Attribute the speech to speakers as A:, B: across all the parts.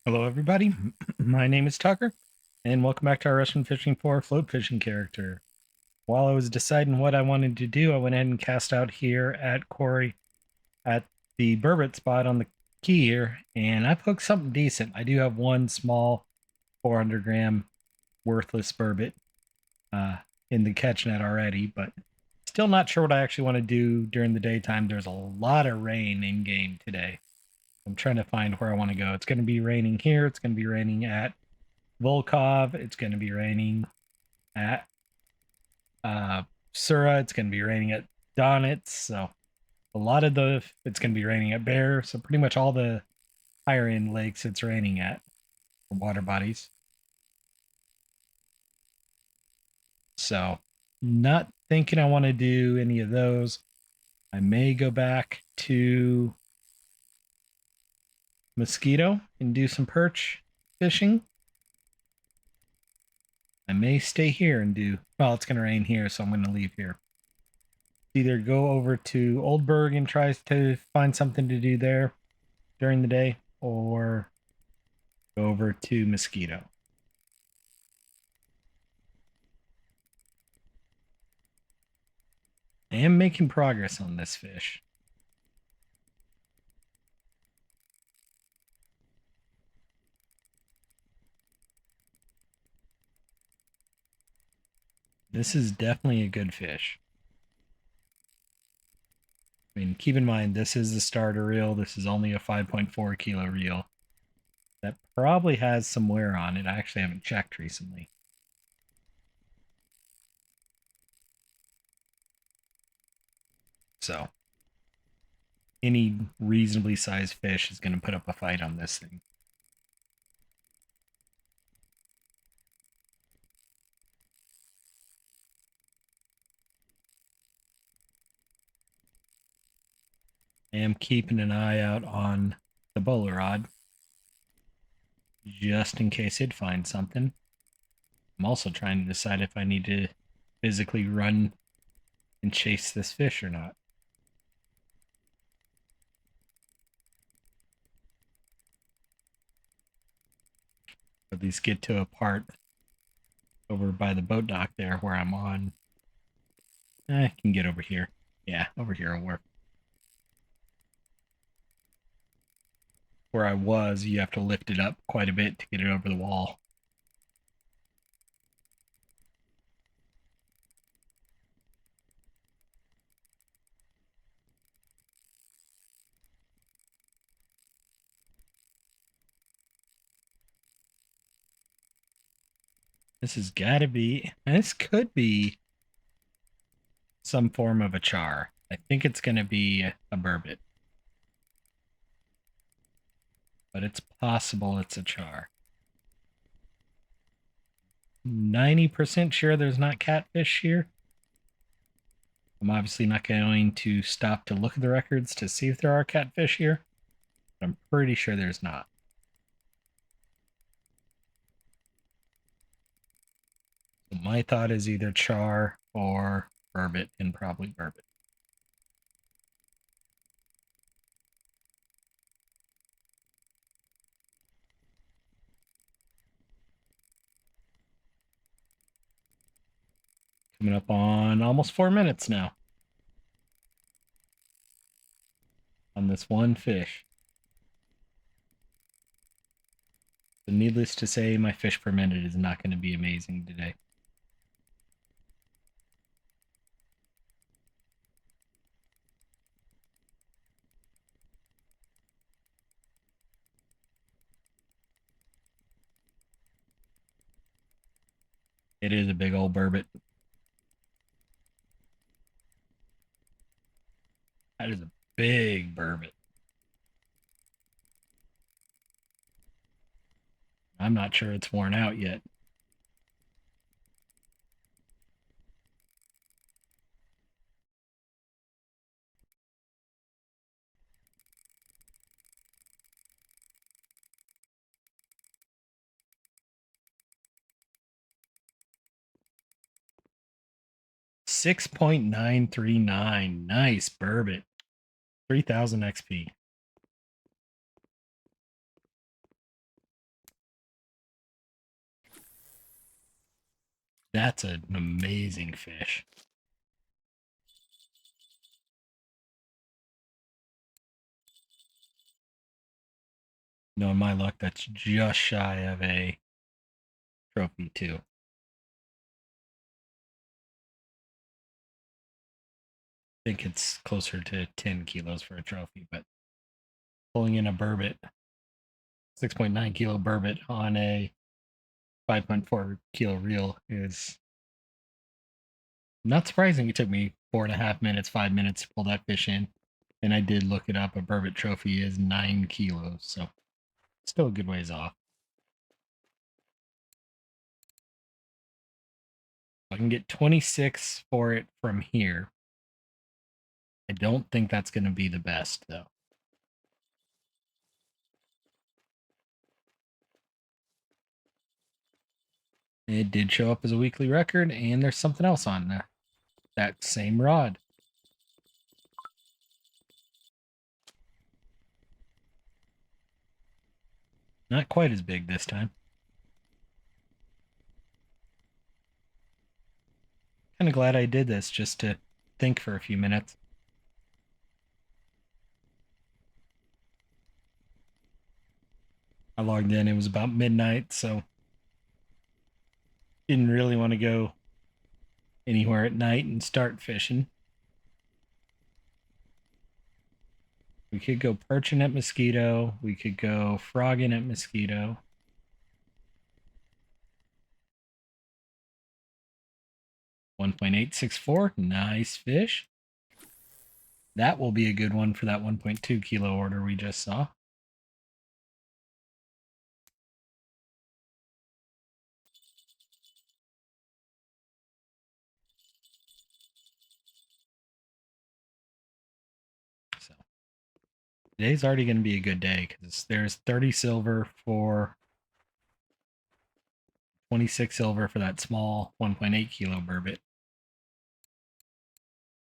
A: Hello, everybody. My name is Tucker, and welcome back to our Russian Fishing 4 float fishing character. While I was deciding what I wanted to do, I went ahead and cast out here at Kurori at the Burbot spot on the key here, and I've hooked something decent. I do have one small 400 gram worthless Burbot uh, in the catch net already, but still not sure what I actually want to do during the daytime. There's a lot of rain in game today. I'm trying to find where I want to go. It's going to be raining here. It's going to be raining at Volkov. It's going to be raining at Sura. It's going to be raining at Donitz. So a lot of it's going to be raining at Bear. So pretty much all the higher end lakes it's raining at water bodies. So not thinking I want to do any of those. I may go back to Mosquito and do some perch fishing. I may stay here and do, well, it's going to rain here, so I'm going to leave here. Either go over to Old Burg and try to find something to do there during the day, or go over to Mosquito. I am making progress on this fish. This is definitely a good fish. I mean, keep in mind, this is the starter reel. This is only a 5.4 kilo reel. That probably has some wear on it. I actually haven't checked recently. So, any reasonably sized fish is going to put up a fight on this thing. I am keeping an eye out on the bowler rod just in case it finds something. I'm also trying to decide if I need to physically run and chase this fish or not. At least get to a part over by the boat dock there where I'm on. I can get over here. Yeah, over here will work. Where I was, you have to lift it up quite a bit to get it over the wall. This has got to be, this could be some form of a char. I think it's going to be a burbot. But it's possible it's a char. 90% sure there's not catfish here. I'm obviously not going to stop to look at the records to see if there are catfish here, but I'm pretty sure there's not. So my thought is either char or burbot, and probably burbot. Coming up on almost 4 minutes now on this one fish. So needless to say, my fish per minute is not going to be amazing today. It is a big old burbot. That is a big burbot. I'm not sure it's worn out yet. $6.939. Nice burbot. 3000 XP. That's an amazing fish. Knowing my luck, that's just shy of a trophy, too. I think it's closer to 10 kilos for a trophy, but pulling in a burbot, 6.9 kilo burbot on a 5.4 kilo reel is not surprising. It took me 4.5 minutes, 5 minutes to pull that fish in. And I did look it up. A burbot trophy is 9 kilos, so still a good ways off. I can get 26 for it from here. I don't think that's going to be the best, though. It did show up as a weekly record, and there's something else on there. That same rod. Not quite as big this time. Kind of glad I did this just to think for a few minutes. I logged in, it was about midnight, so didn't really want to go anywhere at night and start fishing. We could go perching at Mosquito. We could go frogging at Mosquito. $1.864, nice fish. That will be a good one for that 1.2 kilo order we just saw. So today's already going to be a good day because there's 30 silver for 26 silver for that small 1.8 kilo burbot.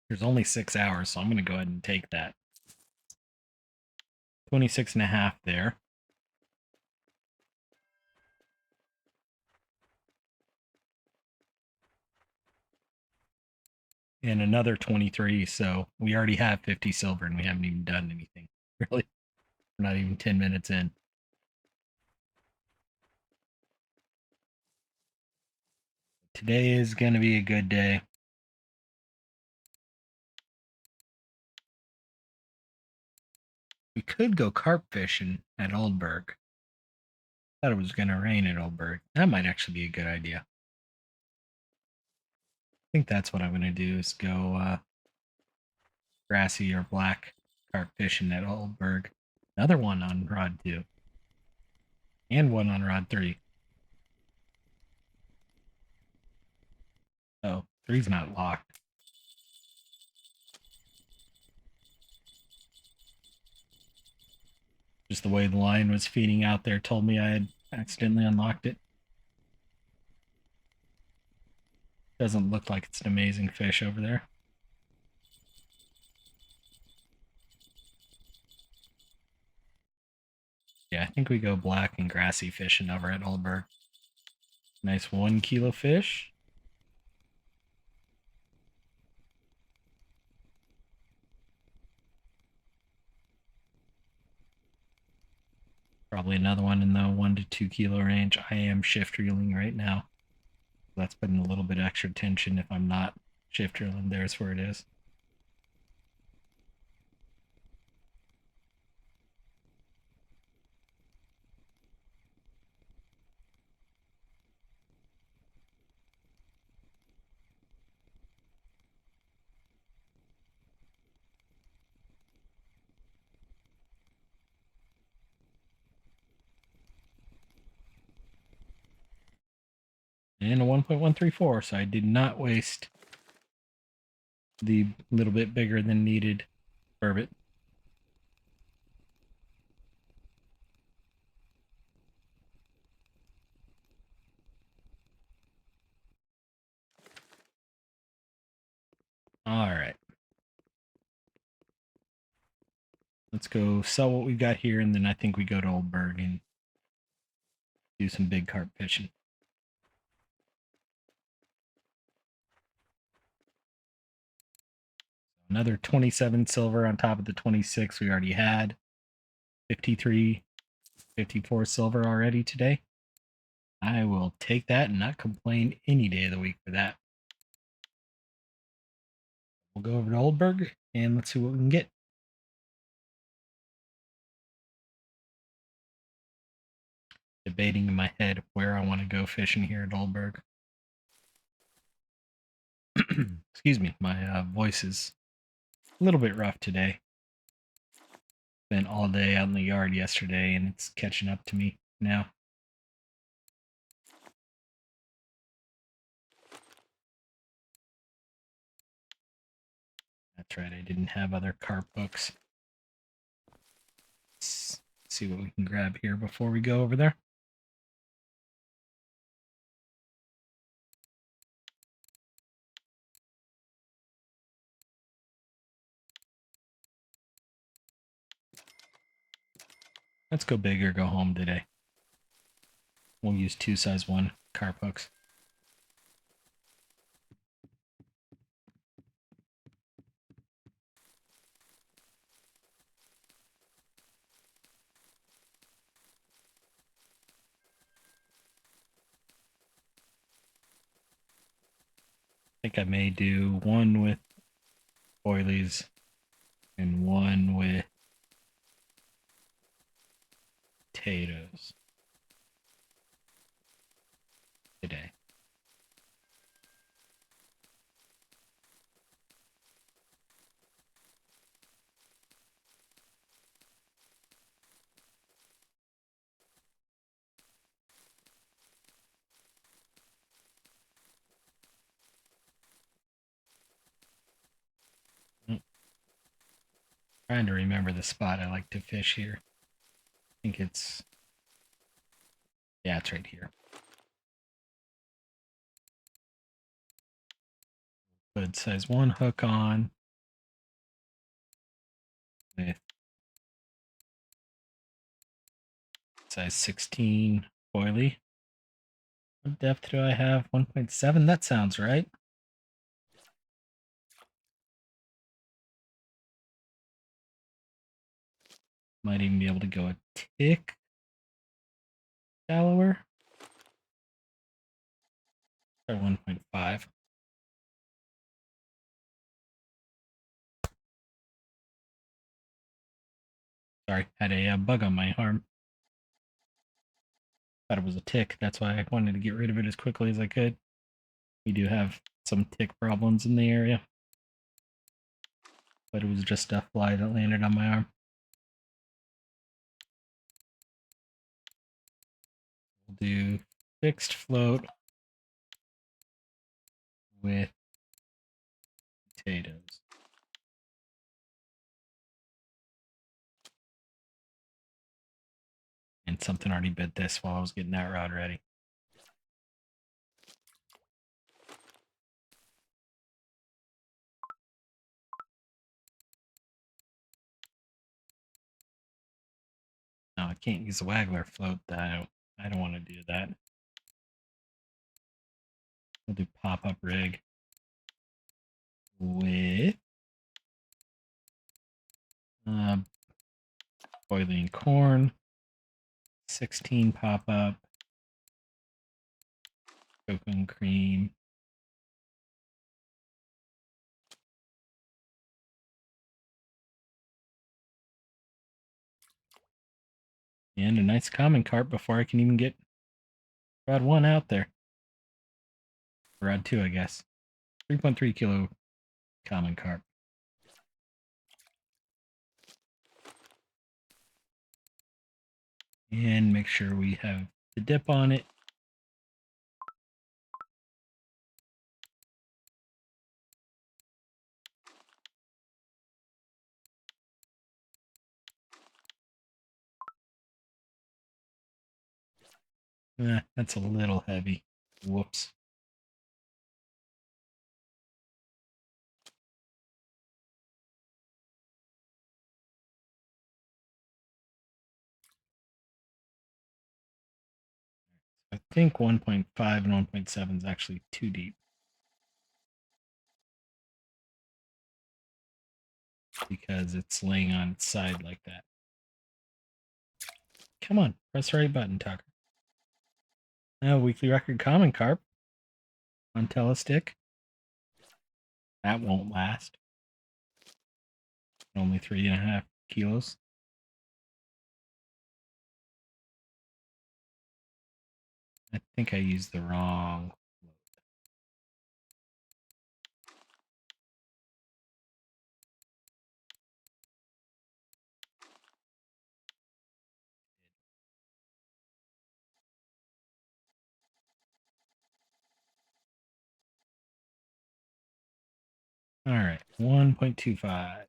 A: There's only 6 hours, so I'm going to go ahead and take that. 26 and a half there. And another 23, so we already have 50 silver and we haven't even done anything. Really? We're not even 10 minutes in. Today is going to be a good day. We could go carp fishing at Old Burg. Thought it was going to rain at Old Burg. That might actually be a good idea. I think that's what I'm going to do is go grassy or black carp fishing at Old Burg. Another one on rod 2. And one on rod 3. Oh, 3's not locked. Just the way the line was feeding out there told me I had accidentally unlocked it. Doesn't look like it's an amazing fish over there. Yeah, I think we go black and grassy fishing over at Old Burg. Nice 1 kilo fish. Probably another one in the 1 to 2 kilo range. I am shift reeling right now. That's putting a little bit extra tension if I'm not shift reeling. There's where it is. And a 1.134, so I did not waste the little bit bigger than needed burbot. All right. Let's go sell what we've got here, and then I think we go to Old Burg and do some big carp fishing. Another 27 silver on top of the 26 we already had. 53, 54 silver already today. I will take that and not complain any day of the week for that. We'll go over to Old Burg and let's see what we can get. Debating in my head where I want to go fishing here at Old Burg. Excuse me, my voice is a little bit rough today. Spent all day out in the yard yesterday and it's catching up to me now. That's right, I didn't have other carp hooks. Let's see what we can grab here before we go over there. Let's go big or go home today. We'll use 2 size 1 carp hooks. I think I may do one with oilies and one with potatoes today. Trying to remember the spot I like to fish here. I think it's, yeah, it's right here. Put size 1 hook on with size 16 oily. What depth do I have? 1.7? That sounds right. Might even be able to go a tick shallower. Try 1.5. Sorry, had a bug on my arm. Thought it was a tick. That's why I wanted to get rid of it as quickly as I could. We do have some tick problems in the area. But it was just a fly that landed on my arm. We'll do fixed float with potatoes. And something already bit this while I was getting that rod ready. No, I can't use the waggler float. I don't want to do that. We'll do pop-up rig with boiling corn, 16 pop-up, cocoa and cream, and a nice common carp before I can even get rod 1 out there. Rod 2, I guess. 3.3 kilo common carp. And make sure we have the dip on it. That's a little heavy. Whoops. I think 1.5 and 1.7 is actually too deep. because it's laying on its side like that. Come on, press the right button, Tucker. Now, weekly record common carp on telestick. That won't last. Only 3.5 kilos. I think I used the wrong load. All right, 1.25.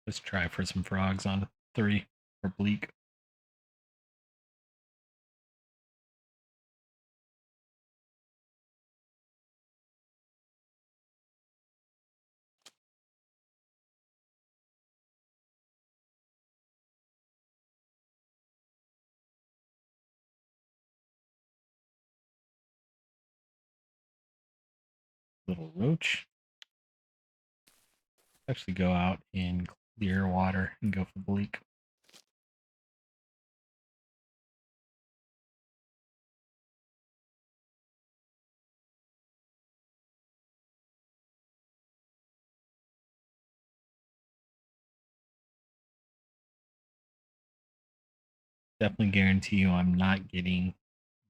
A: Let's try for some frogs on 3 for bleak. Little roach. Actually go out in clear water and go for bleak. Definitely guarantee you I'm not getting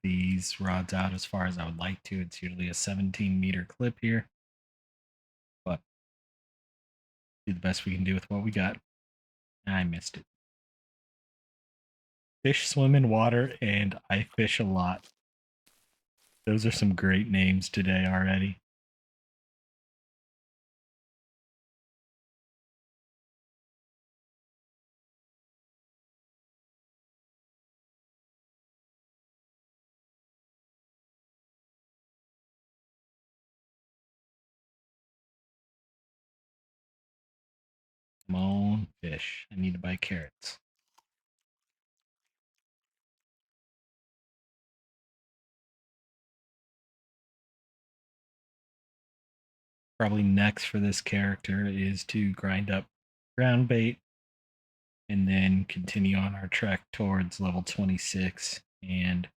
A: these rods out as far as I would like to. It's usually a 17-meter clip here, but do the best we can do with what we got. I missed it. Fish swim in water, and I fish a lot. Those are some great names today already. Come on, fish. I need to buy carrots. Probably next for this character is to grind up ground bait and then continue on our trek towards level 26 and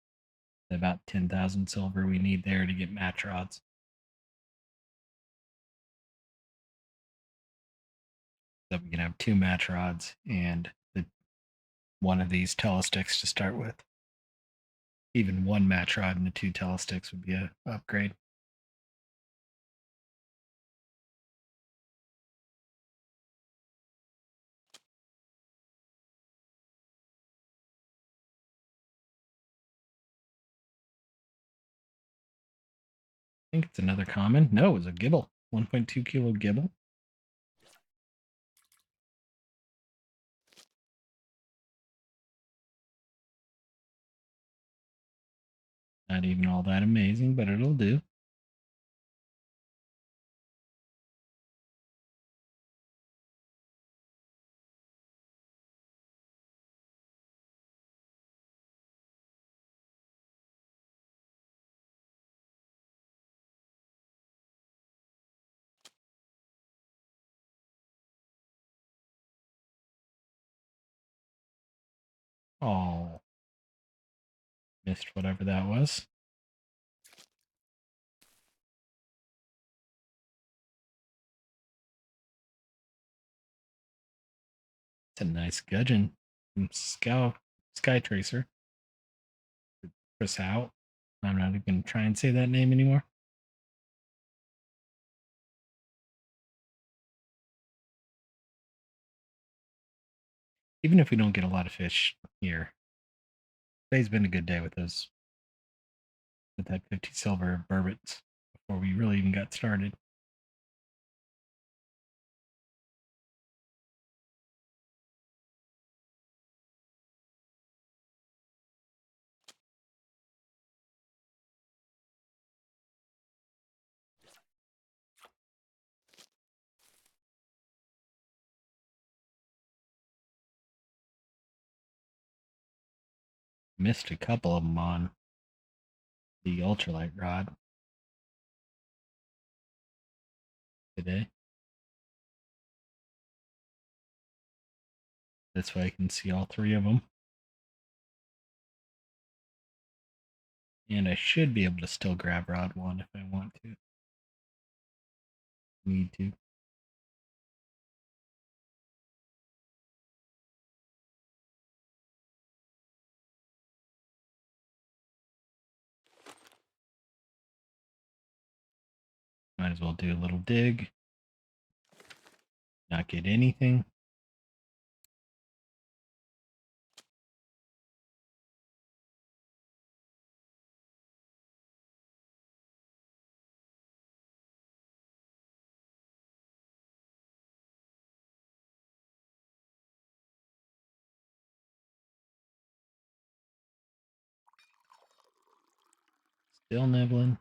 A: about 10,000 silver we need there to get match rods. So we can have 2 match rods and one of these telesticks to start with. Even 1 match rod and the 2 telesticks would be an upgrade. I think it's another common. No, it was a gibble. 1.2 kilo gibble. Not even all that amazing, but it'll do. Oh, missed whatever that was. It's a nice gudgeon from Sky Tracer. Chris out. I'm not even going to try and say that name anymore. Even if we don't get a lot of fish here, today's been a good day with those, with that 50 silver Burbots before we really even got started. Missed a couple of them on the ultralight rod today. This way I can see all three of them. And I should be able to still grab rod one if I want to. Need to. Might as well do a little dig. Not get anything. Still nibbling.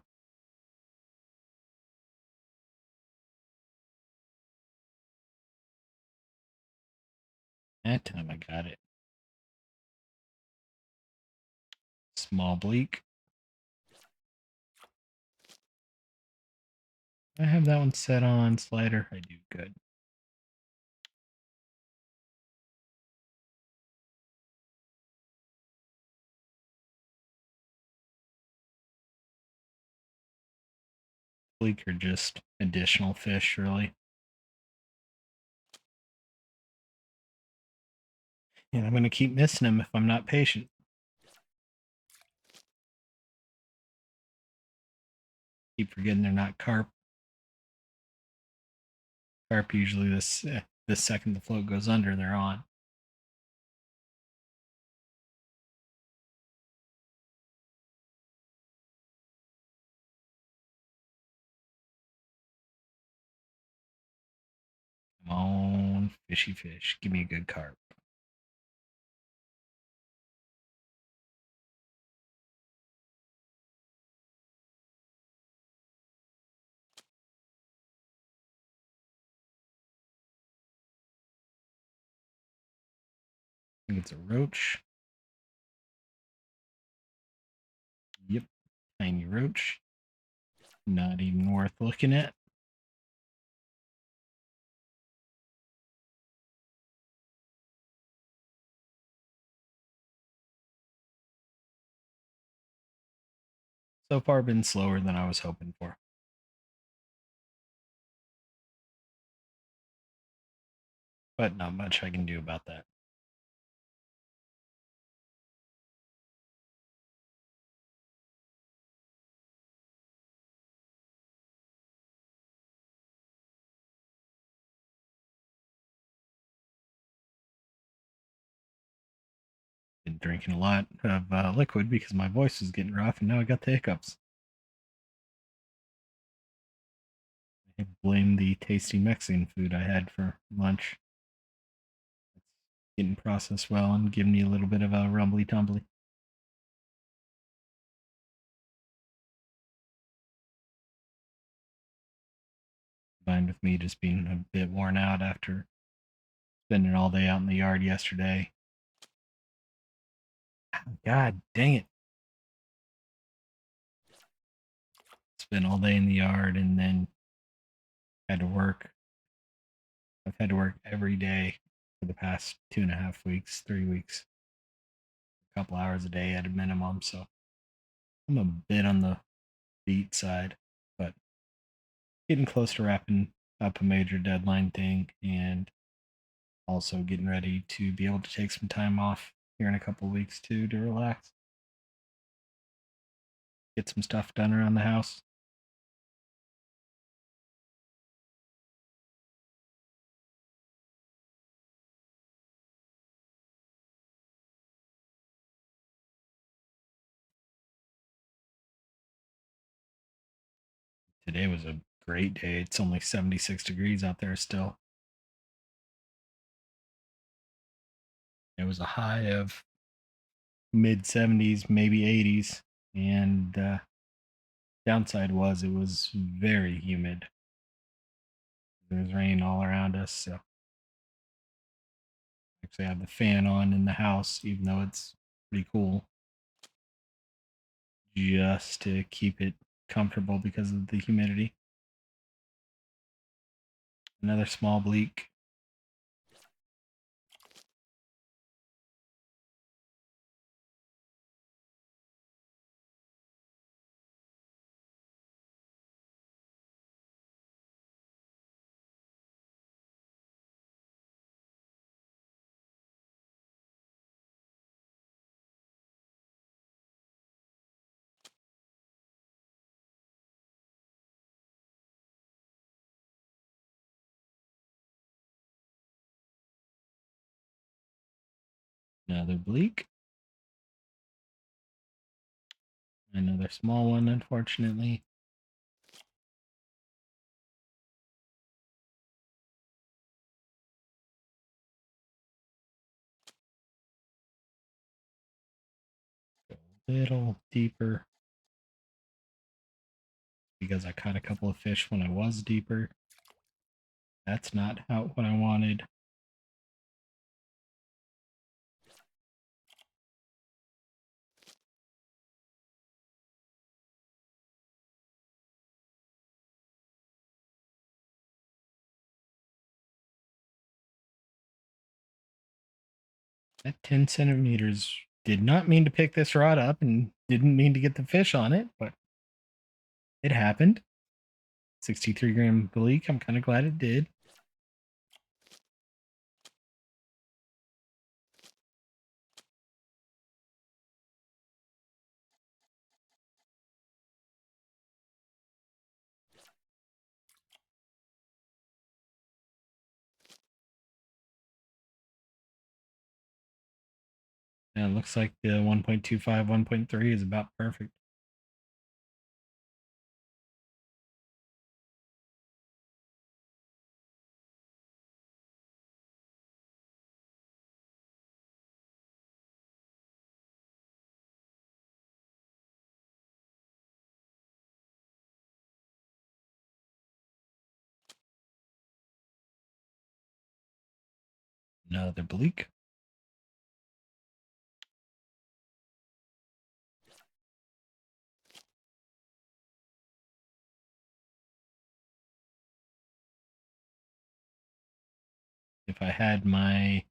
A: That time I got it. Small bleak. I have that one set on slider. I do good. Bleak are just additional fish, really. And I'm going to keep missing them if I'm not patient. Keep forgetting they're not carp. Carp usually this second the float goes under, they're on. Come on, fishy fish. Give me a good carp. I think it's a roach. Yep, tiny roach. Not even worth looking at. So far been slower than I was hoping for. But not much I can do about that. Been drinking a lot of liquid because my voice is getting rough and now I got the hiccups. I blame the tasty Mexican food I had for lunch. It's getting processed well and giving me a little bit of a rumbly tumbly. Combined with me just being a bit worn out after spending all day out in the yard yesterday. God dang it. Spent all day in the yard and then had to work. I've had to work every day for the past 2.5 weeks, 3 weeks, a couple hours a day at a minimum. So I'm a bit on the beat side, but getting close to wrapping up a major deadline thing and also getting ready to be able to take some time off here in a couple weeks too to relax, get some stuff done around the house. Today was a great day. It's only 76 degrees out there still. It was a high of mid 70s, maybe 80s, and downside was it was very humid. There was rain all around us, so actually I have the fan on in the house, even though it's pretty cool. just to keep it comfortable because of the humidity. Another small bleak. Another bleak. Another small one, unfortunately. Go a little deeper because I caught a couple of fish when I was deeper. That's not what I wanted. That 10 centimeters did not mean to pick this rod up and didn't mean to get the fish on it, but it happened. 63-gram bleak. I'm kind of glad it did. And it looks like the 1.25, 1.3 is about perfect. Another bleak. If I had my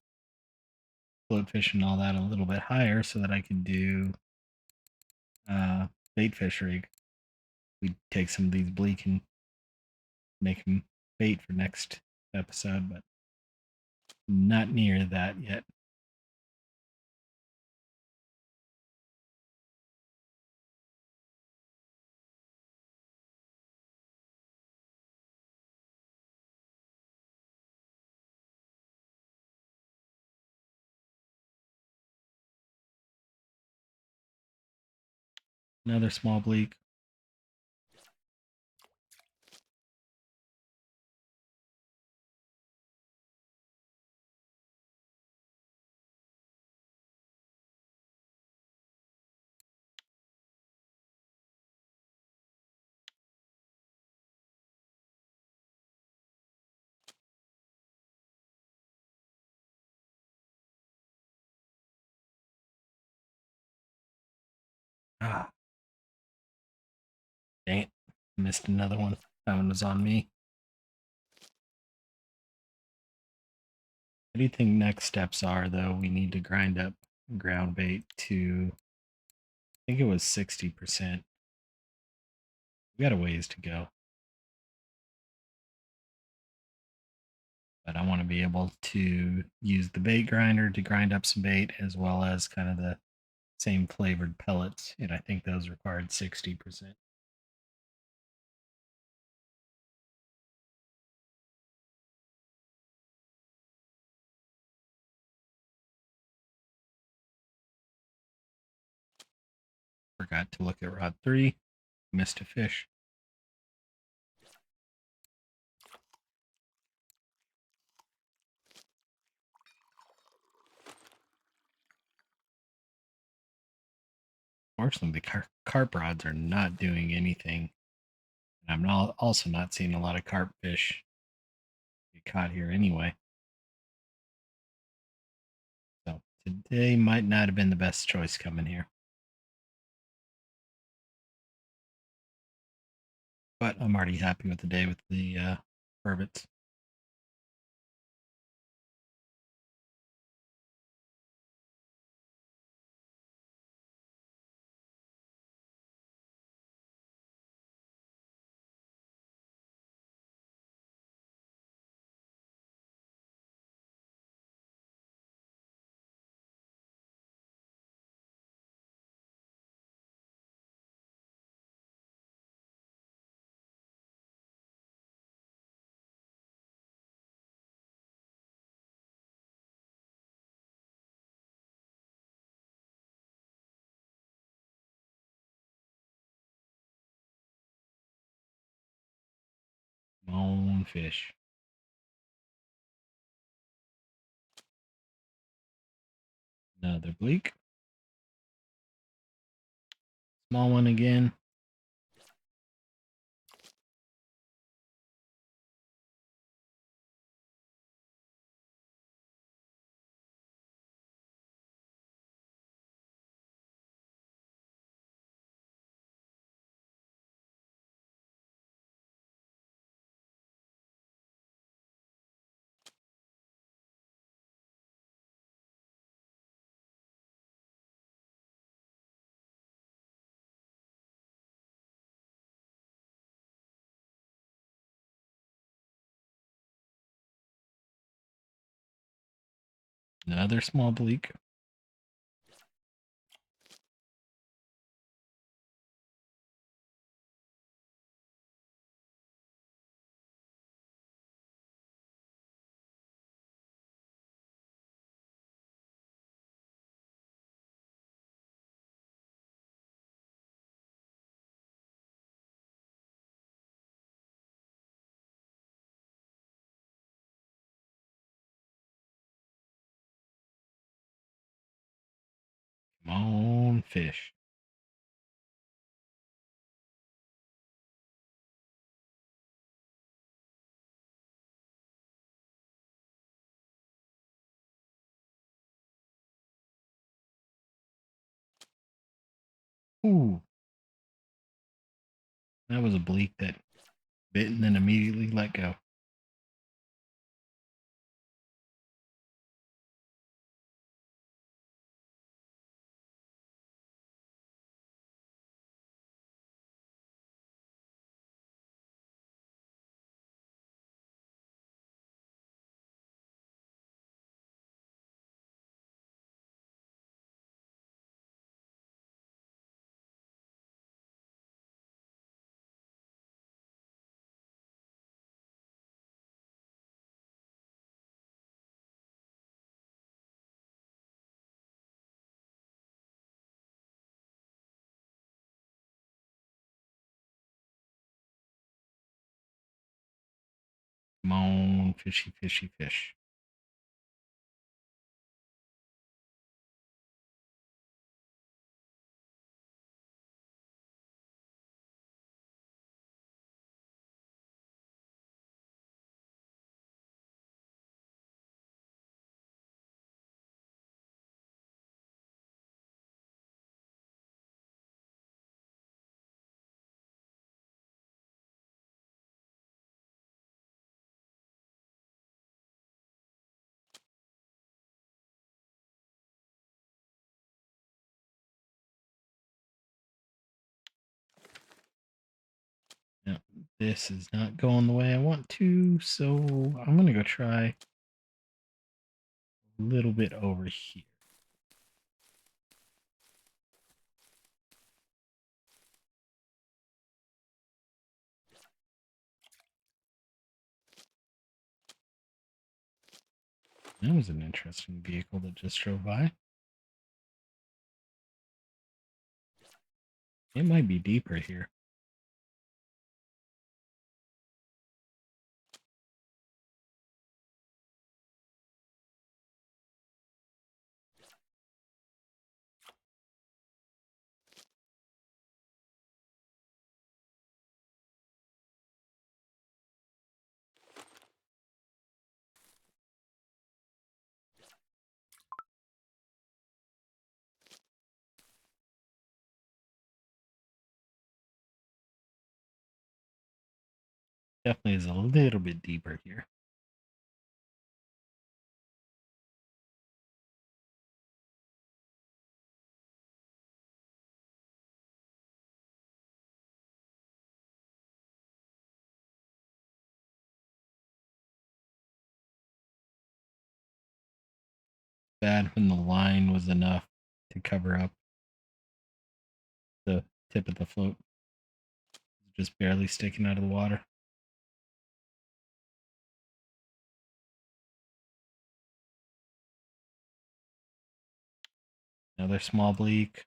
A: float fish and all that a little bit higher so that I could do bait fishery, we'd take some of these bleak and make them bait for next episode, but not near that yet. Another small bleak. Ah, dang it. Missed another one. That one was on me. What do you think next steps are, though? We need to grind up ground bait to, I think it was 60%. We got a ways to go. But I want to be able to use the bait grinder to grind up some bait as well as kind of the same flavored pellets. And I think those required 60%. Forgot to look at rod 3. Missed a fish. Fortunately, the carp rods are not doing anything. And I'm also not seeing a lot of carp fish get caught here anyway. So today might not have been the best choice coming here. but I'm already happy with the day with the Burbots. Come on, fish. Another bleak. Small one again. Another small bleak. Come on, fish. Ooh, that was a bleak that bit and then immediately let go. Come on, fishy, fishy, fish. Now, this is not going the way I want to, so I'm going to go try a little bit over here. That was an interesting vehicle that just drove by. It might be deeper here. Definitely is a little bit deeper here. Bad when the line was enough to cover up the tip of the float. Just barely sticking out of the water. Another small bleak.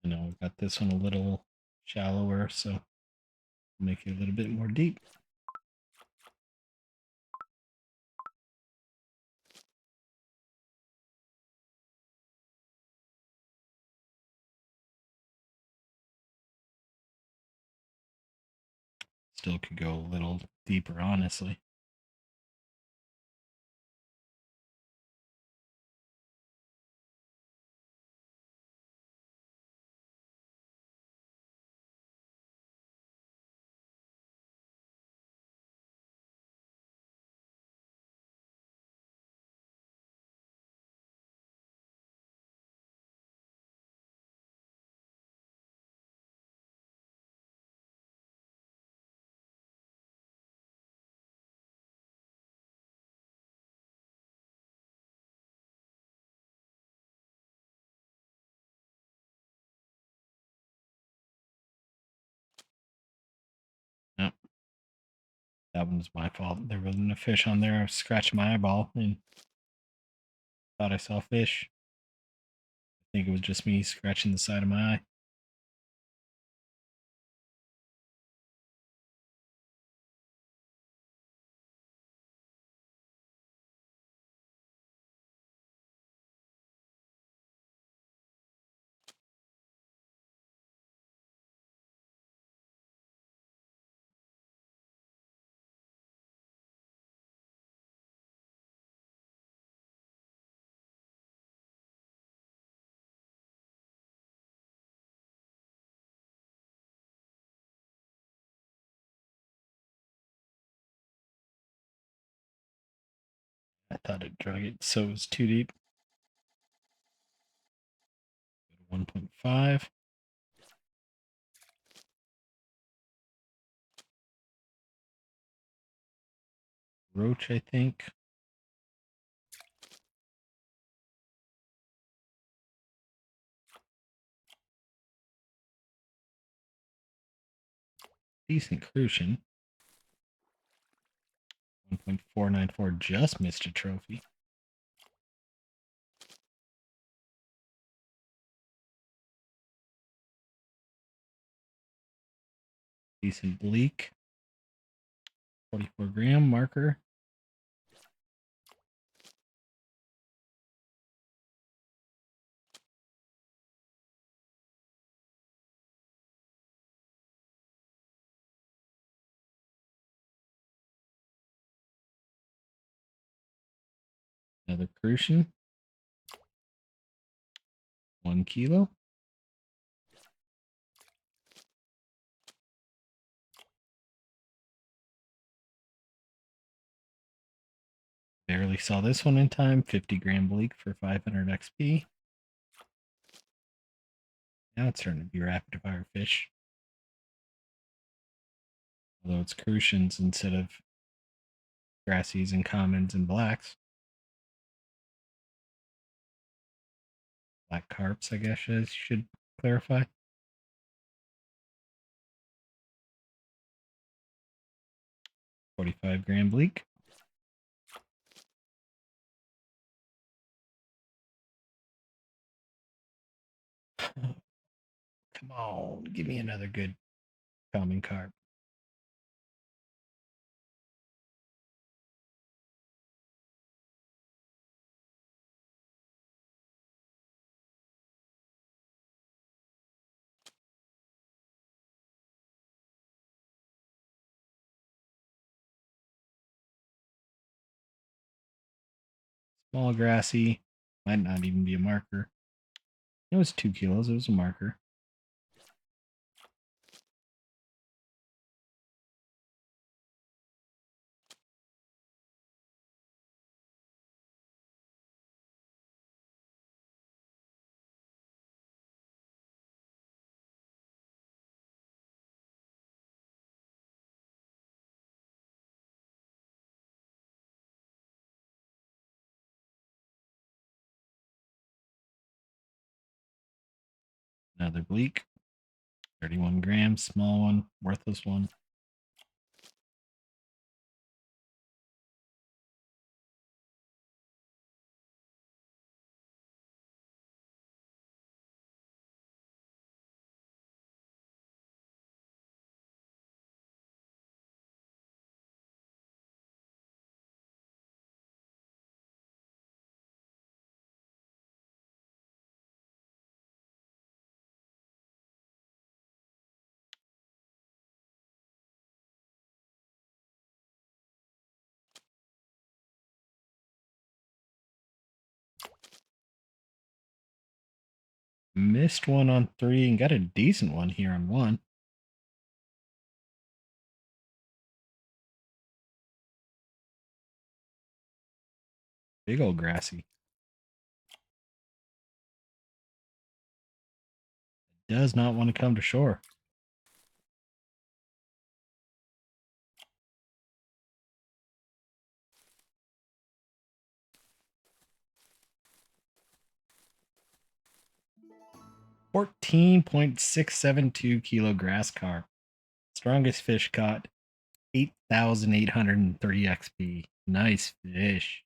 A: You know, we've got this one a little shallower, so make it a little bit more deep. Still could go a little deeper, honestly. Yep. That one's my fault. There wasn't a fish on there. I was scratching my eyeball and thought I saw fish. I think it was just me scratching the side of my eye. I thought it drug it, so it was too deep. 1.5. Roach, I think. Decent crucian. 1.494, just missed a trophy. Decent bleak. 44-gram marker. Another crucian. 1 kilo. Barely saw this one in time. 50-gram bleak for 500 XP. Now it's starting to be rapid fire fish. Although it's crucians instead of grassies and commons and blacks. Black carps, I guess I should clarify. $45 bleak. Come on, give me another good common carp. Small grassy. Might not even be a marker. It was 2 kilos. It was a marker. Another bleak. 31 grams. Small one. Worthless one. Missed one on 3 and got a decent one here on 1. Big old grassy. Does not want to come to shore. $14.672 grass carp. Strongest fish caught. 8,830 XP. Nice fish.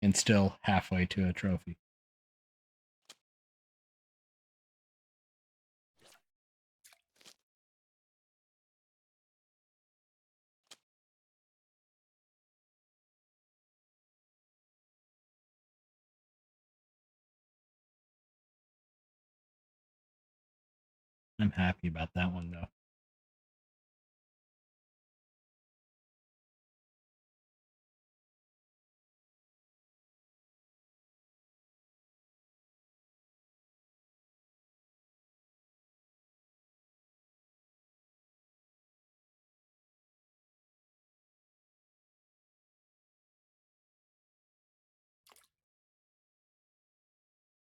A: And still halfway to a trophy. I'm happy about that one though.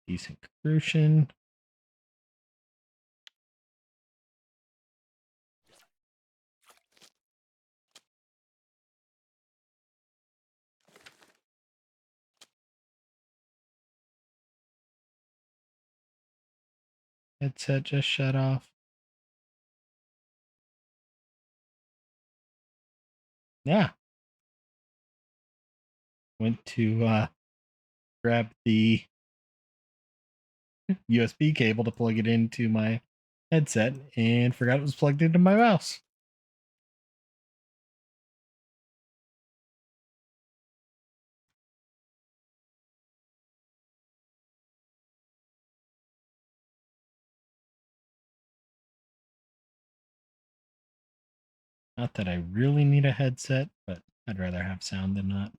A: Decent crucian. Headset just shut off. Yeah. Went to grab the USB cable to plug it into my headset and forgot it was plugged into my mouse. Not that I really need a headset, but I'd rather have sound than not.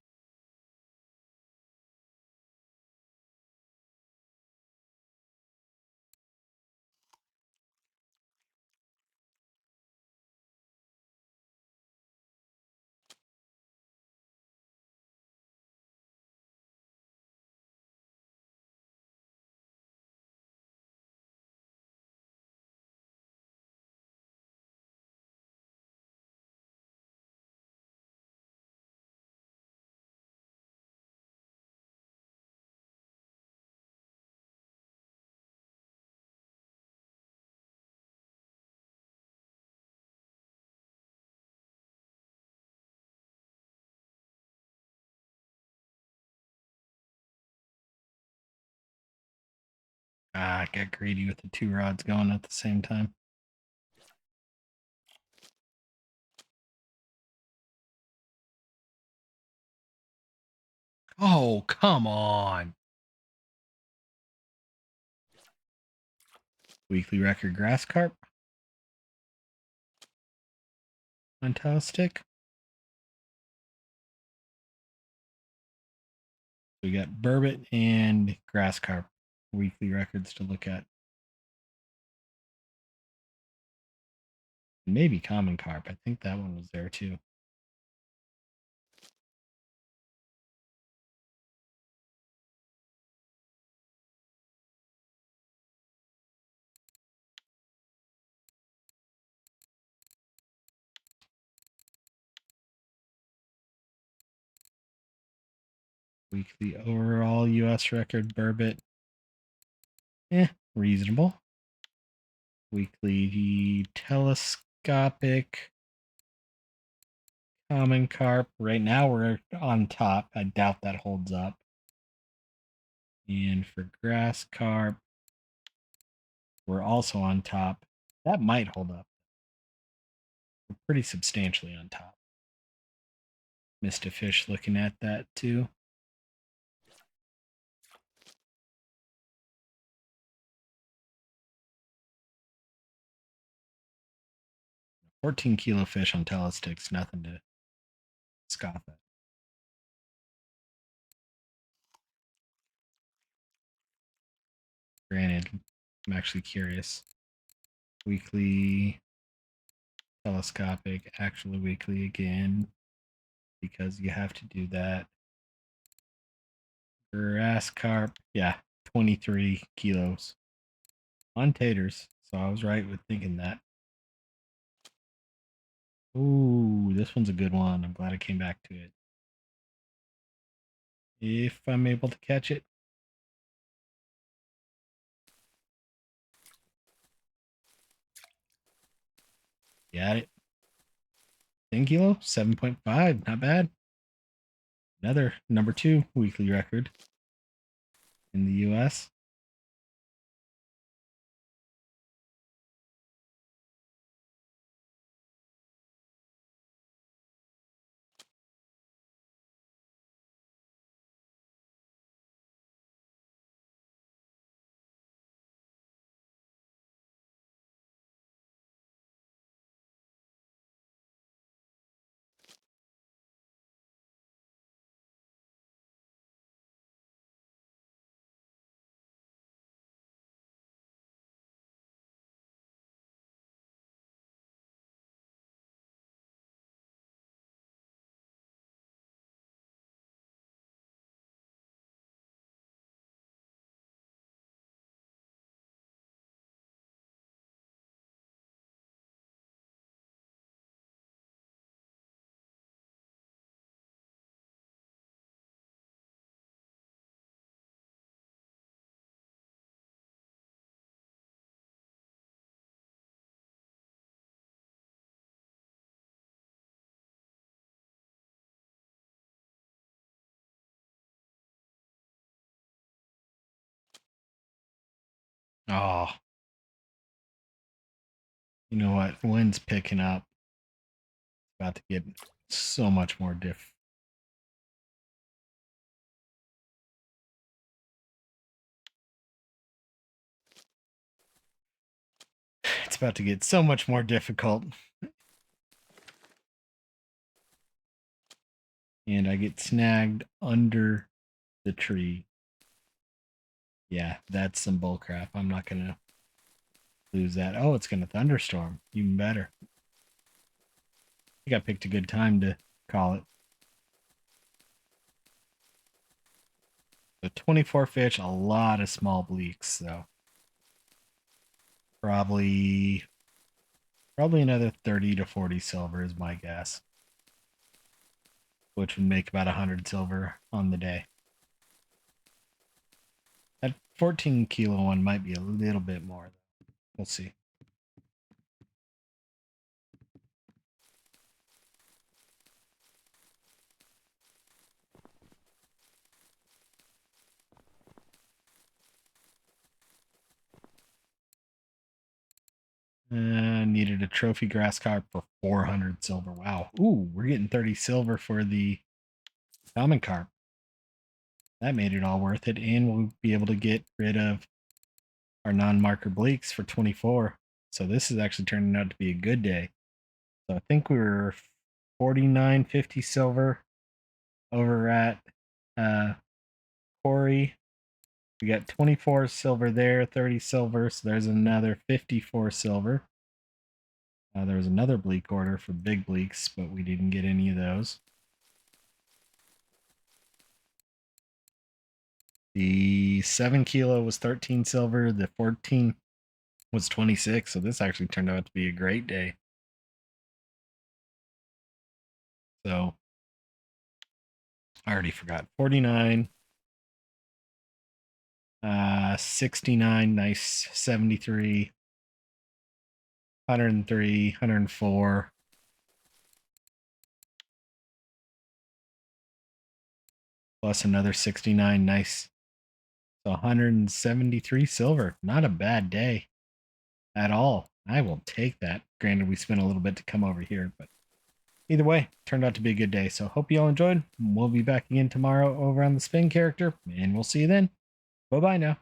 A: Ah, got greedy with the 2 rods going at the same time. Oh, come on. Weekly record grass carp. Fantastic. We got Burbot and Grass Carp weekly records to look at. Maybe Common Carp. I think that one was there too. Weekly overall US record Burbot. Reasonable. Weekly telescopic Common Carp. Right now we're on top. I doubt that holds up. And for Grass Carp, we're also on top. That might hold up. We're pretty substantially on top. Missed a fish looking at that too. $14-kilo fish on telesticks, nothing to scoff at. Granted, I'm actually curious. Weekly, telescopic, actually weekly again, because you have to do that. Grass carp, yeah, 23 kilos on taters. So I was right with thinking that. Ooh, this one's a good one. I'm glad I came back to it. If I'm able to catch it. Got it. 10 kilo, 7.5. Not bad. Another number 2 weekly record in the US. Oh, you know what? Wind's picking up. About to get so much more diff. It's about to get so much more difficult. And I get snagged under the tree. Yeah, that's some bullcrap. I'm not going to lose that. Oh, it's going to thunderstorm. Even better. I think I picked a good time to call it. So 24 fish, a lot of small bleaks, so probably another 30 to 40 silver is my guess, which would make about 100 silver on the day. That 14-kilo one might be a little bit more. We'll see. Needed a trophy grass carp for 400 silver. Wow. Ooh, we're getting 30 silver for the common carp. That made it all worth it, and we'll be able to get rid of our non-marker bleaks for 24. So this is actually turning out to be a good day. So I think we were 49.50 silver over at Kurori. We got 24 silver there, 30 silver, so there's another 54 silver. There was another bleak order for big bleaks, but we didn't get any of those. The 7 kilo was 13 silver, the 14 was 26, so this actually turned out to be a great day. So, I already forgot. 49, 69, nice, 73, 103, 104. Plus another 69, nice. So 173 silver. Not a bad day at all. I will take that. Granted, we spent a little bit to come over here, but either way, turned out to be a good day. So hope you all enjoyed. We'll be back again tomorrow over on the spin character, and we'll see you then. Bye-bye now.